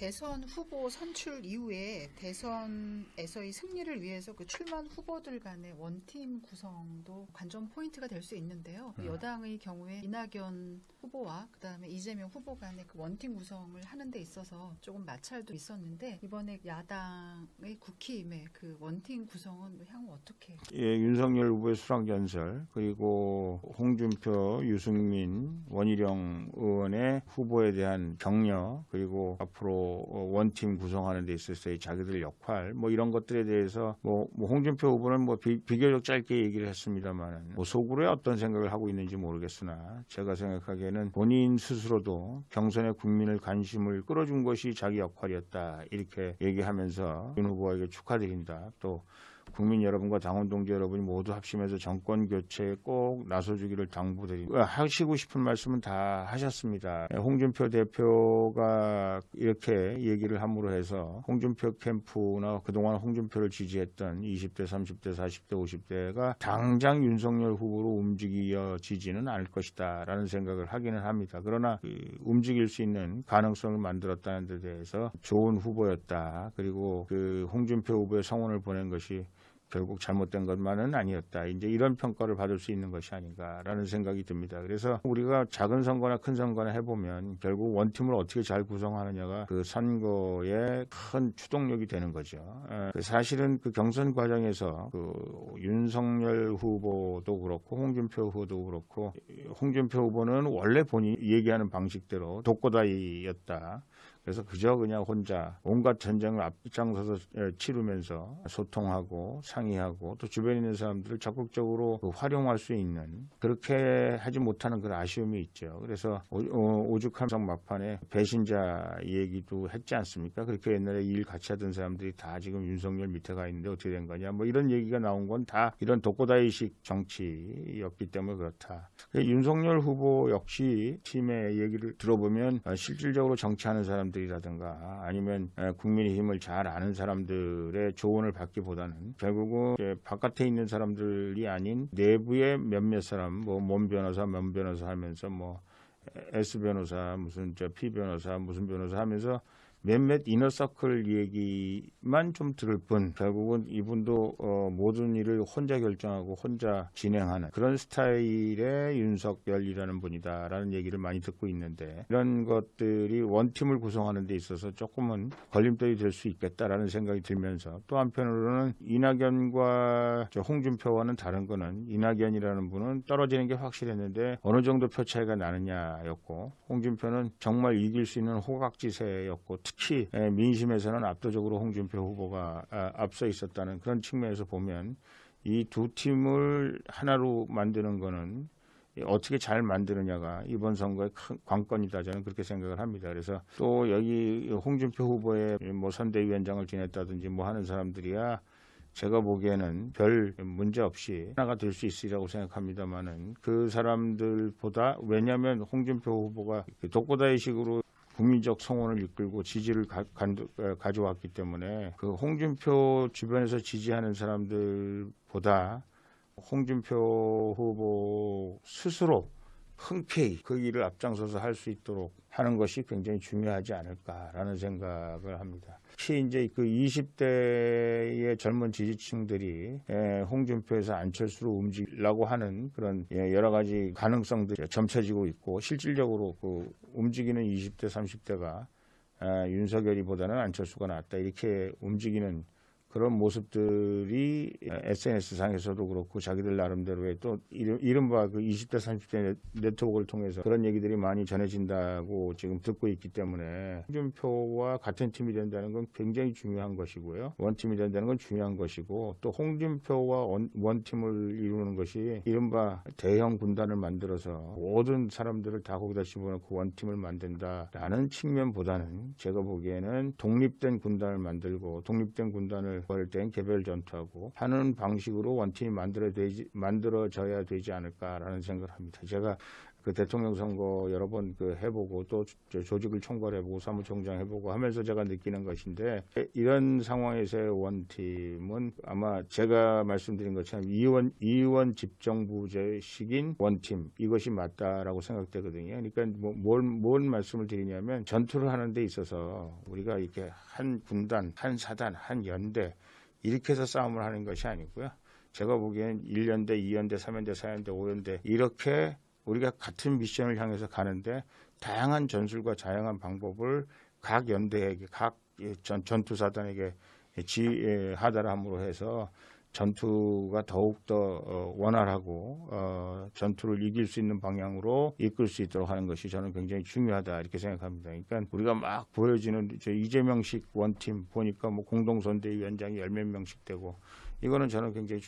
대선 후보 선출 이후에 대선에서의 승리를 위해서 그 출마한 후보들 간의 원팀 구성도 관전 포인트가 될 수 있는데요. 여당의 경우에 이낙연 후보와 그다음에 이재명 후보 간의 그 원팀 구성을 하는 데 있어서 조금 마찰도 있었는데 이번에 야당의 국힘의 그 원팀 구성은 향후 어떻게? 예, 윤석열 후보의 수락연설 그리고 홍준표, 유승민, 원희룡 의원의 후보에 대한 격려 그리고 앞으로 원팀 구성하는 데 있어서의 자기들 역할 이런 것들에 대해서 홍준표 후보는 비교적 짧게 얘기를 했습니다만 속으로의 어떤 생각을 하고 있는지 모르겠으나 제가 생각하기에는 본인 스스로도 경선에 국민의 관심을 끌어준 것이 자기 역할이었다 이렇게 얘기하면서 윤 후보에게 축하드린다. 또 국민 여러분과 당원 동지 여러분이 모두 합심해서 정권 교체에 꼭 나서주기를 당부드립니다. 하시고 싶은 말씀은 다 하셨습니다. 홍준표 대표가 이렇게 얘기를 함으로 해서 홍준표 캠프나 그동안 홍준표를 지지했던 20대, 30대, 40대, 50대가 당장 윤석열 후보로 움직여지지는 않을 것이다 라는 생각을 하기는 합니다. 그러나 움직일 수 있는 가능성을 만들었다는 데 대해서 좋은 후보였다. 그리고 그 홍준표 후보의 성원을 보낸 것이 결국 잘못된 것만은 아니었다. 이제 이런 평가를 받을 수 있는 것이 아닌가라는 생각이 듭니다. 그래서 우리가 작은 선거나 큰 선거나 해보면 결국 원팀을 어떻게 잘 구성하느냐가 그 선거의 큰 추동력이 되는 거죠. 사실은 그 경선 과정에서 그 윤석열 후보도 그렇고 홍준표 후보도 그렇고 홍준표 후보는 원래 본인이 얘기하는 방식대로 독고다이였다. 그래서 그냥 혼자 온갖 전쟁을 앞장서서 치르면서 소통하고 상의하고 또 주변에 있는 사람들을 적극적으로 활용할 수 있는 그렇게 하지 못하는 그런 아쉬움이 있죠. 그래서 오죽하면 막판에 배신자 얘기도 했지 않습니까? 그렇게 옛날에 일 같이 하던 사람들이 다 지금 윤석열 밑에 가 있는데 어떻게 된 거냐 이런 얘기가 나온 건 다 이런 독고다이식 정치였기 때문에 그렇다. 윤석열 후보 역시 팀의 얘기를 들어보면 실질적으로 정치하는 사람들이라든가 아니면 국민의힘을 잘 아는 사람들의 조언을 받기보다는 결국은 바깥에 있는 사람들이 아닌 내부의 몇몇 사람 몸 변호사, 면 변호사 하면서 S 변호사, 무슨 P 변호사, 무슨 변호사 하면서 몇몇 이너서클 얘기만 좀 들을 뿐 결국은 이분도 모든 일을 혼자 결정하고 혼자 진행하는 그런 스타일의 윤석열이라는 분이다라는 얘기를 많이 듣고 있는데 이런 것들이 원팀을 구성하는 데 있어서 조금은 걸림돌이 될 수 있겠다라는 생각이 들면서 또 한편으로는 이낙연과 홍준표와는 다른 거는 이낙연이라는 분은 떨어지는 게 확실했는데 어느 정도 표 차이가 나느냐였고 홍준표는 정말 이길 수 있는 호각지세였고 특히 민심에서는 압도적으로 홍준표 후보가 앞서 있었다는 그런 측면에서 보면 이 두 팀을 하나로 만드는 거는 어떻게 잘 만드느냐가 이번 선거의 큰 관건이다 저는 그렇게 생각을 합니다. 그래서 또 여기 홍준표 후보의 선대위원장을 지냈다든지 하는 사람들이야 제가 보기에는 별 문제 없이 하나가 될 수 있으리라고 생각합니다만은 그 사람들보다 왜냐하면 홍준표 후보가 독고다이식으로 국민적 성원을 이끌고 지지를 가져왔기 때문에 그 홍준표 주변에서 지지하는 사람들보다 홍준표 후보 스스로 흔쾌히 그 일을 앞장서서 할 수 있도록 하는 것이 굉장히 중요하지 않을까라는 생각을 합니다. 특히 이제 그 20대의 젊은 지지층들이 홍준표에서 안철수로 움직이려고 하는 그런 여러 가지 가능성들이 점쳐지고 있고 실질적으로 그 움직이는 20대, 30대가 윤석열이보다는 안철수가 낫다 이렇게 움직이는 그런 모습들이 SNS상에서도 그렇고 자기들 나름대로의 또 이른바 그 20대 30대 네트워크를 통해서 그런 얘기들이 많이 전해진다고 지금 듣고 있기 때문에 홍준표와 같은 팀이 된다는 건 굉장히 중요한 것이고요. 원팀이 된다는 건 중요한 것이고 또 홍준표와 원팀을 이루는 것이 이른바 대형 군단을 만들어서 모든 사람들을 다 거기다 집어넣고 원팀을 만든다라는 측면보다는 제가 보기에는 독립된 군단을 만들고 독립된 군단을 그럴 땐 개별 전투하고 하는 방식으로 원팀이 만들어져야 되지 않을까라는 생각을 합니다. 제가 그 대통령 선거 여러 번 그 해보고 또 조직을 총괄해보고 사무총장 해보고 하면서 제가 느끼는 것인데 이런 상황에서의 원팀은 아마 제가 말씀드린 것처럼 이원 집정부제식인 원팀 이것이 맞다라고 생각되거든요. 그러니까 뭔 말씀을 드리냐면 전투를 하는 데 있어서 우리가 이렇게 한 군단, 한 사단, 한 연대 이렇게 해서 싸움을 하는 것이 아니고요. 제가 보기엔 1연대, 2연대, 3연대, 4연대, 5연대 이렇게 우리가 같은 미션을 향해서 가는데 다양한 전술과 다양한 방법을 각 연대에게, 각 전투사단에게 하달함으로 해서 전투가 더욱더 원활하고 전투를 이길 수 있는 방향으로 이끌 수 있도록 하는 것이 저는 굉장히 중요하다 이렇게 생각합니다. 그러니까 우리가 막 보여지는 이재명식 원팀 보니까 뭐 공동선대위원장이 10몇 명씩 되고 이거는 저는 굉장히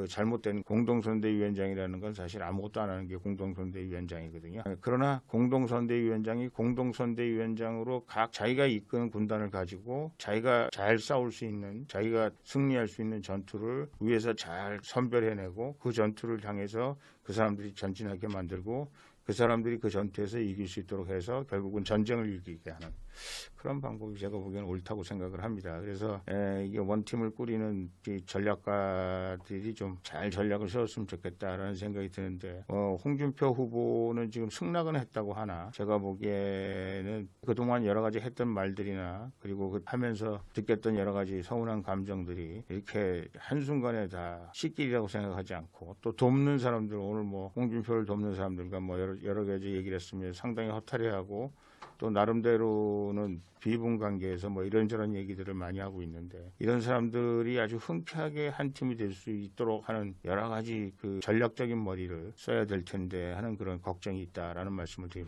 잘못된 공동선대위원장이라는 건 사실 아무것도 안 하는 게 공동선대위원장이거든요. 그러나 공동선대위원장이 공동선대위원장으로 각 자기가 이끄는 군단을 가지고 자기가 잘 싸울 수 있는, 자기가 승리할 수 있는 전투를 위에서 잘 선별해내고 그 전투를 향해서 그 사람들이 전진하게 만들고 그 사람들이 그 전투에서 이길 수 있도록 해서 결국은 전쟁을 이기게 하는 그런 방법이 제가 보기에는 옳다고 생각을 합니다. 그래서 이게 원팀을 꾸리는 전략가들이 좀 잘 전략을 세웠으면 좋겠다라는 생각이 드는데 홍준표 후보는 지금 승낙은 했다고 하나 제가 보기에는 그동안 여러 가지 했던 말들이나 그리고 하면서 느꼈던 여러 가지 서운한 감정들이 이렇게 한순간에 다 씻길이라고 생각하지 않고 또 돕는 사람들 오늘 뭐 홍준표를 돕는 사람들과 뭐 여러 가지 얘기를 했으면 상당히 허탈해하고 또 나름대로는 비분 관계에서 뭐 이런저런 얘기들을 많이 하고 있는데 이런 사람들이 아주 흔쾌하게 한 팀이 될 수 있도록 하는 여러 가지 그 전략적인 머리를 써야 될 텐데 하는 그런 걱정이 있다라는 말씀을 드립니다.